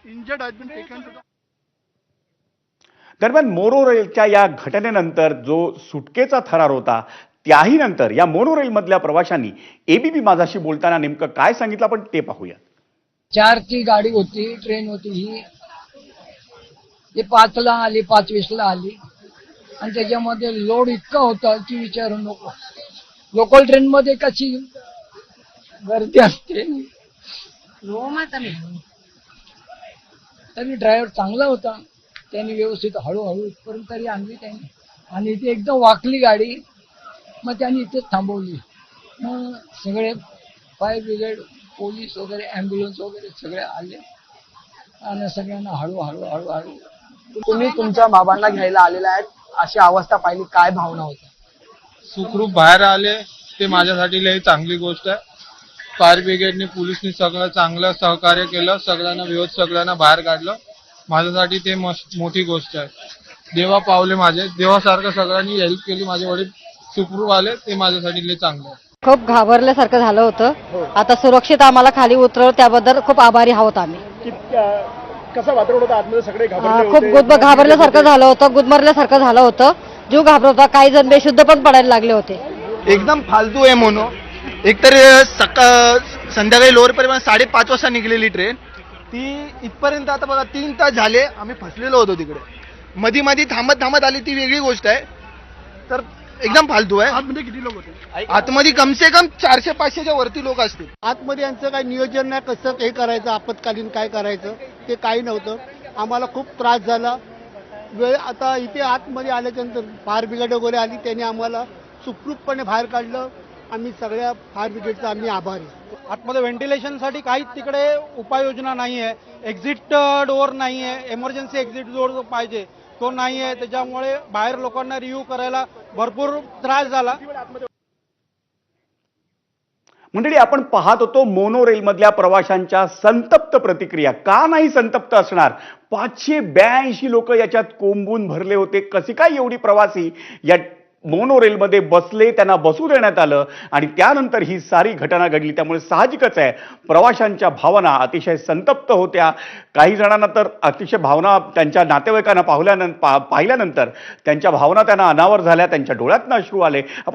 Injured has been taken to the दरम्यान मोनोरेलच्या या घटनेनंतर जो सुटकेचा थरार होता त्याही नंतर या मोनोरेलमधल्या प्रवाशांनी एबीपी माझाशी बोलताना नेमकं काय सांगितलं आपण ते पाहूया. 4 ची गाडी होती, ट्रेन होती ही. ते 5 ला आली, 5:20 ला आली आणि त्याच्यामध्ये लोड इतका होता की विचारू नको. लोकल ट्रेन मध्ये कशी गर्दी असते. तरी ड्रायव्हर चांगला होता, त्यांनी व्यवस्थित हळूहळू इथपर्यंत तरी आणली त्यांनी. आणि ती एकदम वाकली गाडी, मग त्यांनी इथेच थांबवली. मग सगळे फायर ब्रिगेड, पोलीस वगैरे, ॲम्ब्युलन्स वगैरे सगळे आले आणि सगळ्यांना हळू. तुम्ही तुमच्या बाबांना घ्यायला आलेला आहेत, अशी अवस्था पाहिली, काय भावना होत्या? सुखरूप बाहेर आले ते माझ्यासाठी लई चांगली गोष्ट आहे. फायर ब्रिगेडने, पोलिसने सगळं चांगलं सहकार्य केलं, सगळ्यांना बाहेर काढलं. माझ्यासाठी ते मोठी गोष्ट आहे. देवा पावले माझे, देवासारखं सगळ्यांनी हेल्प केली. माझे वडील सुखरूप आले, ते माझ्यासाठी लई चांगलं आहे. खूप घाबरल्यासारखं झालं होतं. आता सुरक्षित आम्हाला खाली उतरवलं, त्याबद्दल खूप आभारी आहोत आम्ही. कसं वातावरण होतं आतमध्ये? सगळे खूप घाबरल्यासारखं झालं होतं, गुदमरल्यासारखं झालं होतं. जीव घाबरत होता, काही जण बेशुद्ध पण पडायला लागले होते. एकदम फालतू आहे मोनो. एकतर संध्याकाळी लोअर पर्यंत 5:30 वाजता निघलेली ट्रेन, ती इथपर्यंत आता बघा 3 तास झाले आम्ही फसलेलो होतो तिकडे. मध्ये थांबत आली ती वेगळी गोष्ट आहे. तर एकदम फालतू आहे. आतमध्ये किती लोक होते? आतमध्ये कमसे कम 400-500च्या वरती लोक असतील. आतमध्ये यांचं काही नियोजन नाही, कसं हे करायचं, आपत्कालीन काय करायचं ते काही नव्हतं. आम्हाला खूप त्रास झाला. वेळ आता इथे आतमध्ये आल्याच्यानंतर फायर ब्रिगेड वगैरे आली, त्यांनी आम्हाला सुखरूपपणे बाहेर काढलं. आम्ही सगळ्या फायर ब्रिगेडचा आम्ही आभारी. आतमध्ये व्हेंटिलेशनसाठी काहीच तिकडे उपाययोजना नाही आहे. एक्झिट डोअर नाही आहे, इमर्जन्सी एक्झिट डोअर जो पाहिजे तो नाही आहे. त्याच्यामुळे बाहेर लोकांना रिव्ह्यू करायला भरपूर त्रास झाला. मंडळी, आपण पाहत होतो मोनोरेलमधल्या प्रवाशांच्या संतप्त प्रतिक्रिया. का नाही संतप्त असणार? 582 लोक याच्यात कोंबून भरले होते. कसे काय एवढी प्रवासी या मोनोरेलमध्ये बसले, त्यांना बसू देण्यात आलं आणि त्यानंतर ही सारी घटना घडली. त्यामुळे साहजिकच आहे प्रवाशांच्या भावना अतिशय संतप्त होत्या. काही जणांना तर अतिशय भावना त्यांच्या नातेवाईकांना पाहिल्यानंतर त्यांच्या भावना त्यांना अनावर झाल्या, त्यांच्या डोळ्यातनं अश्रू आले. आपण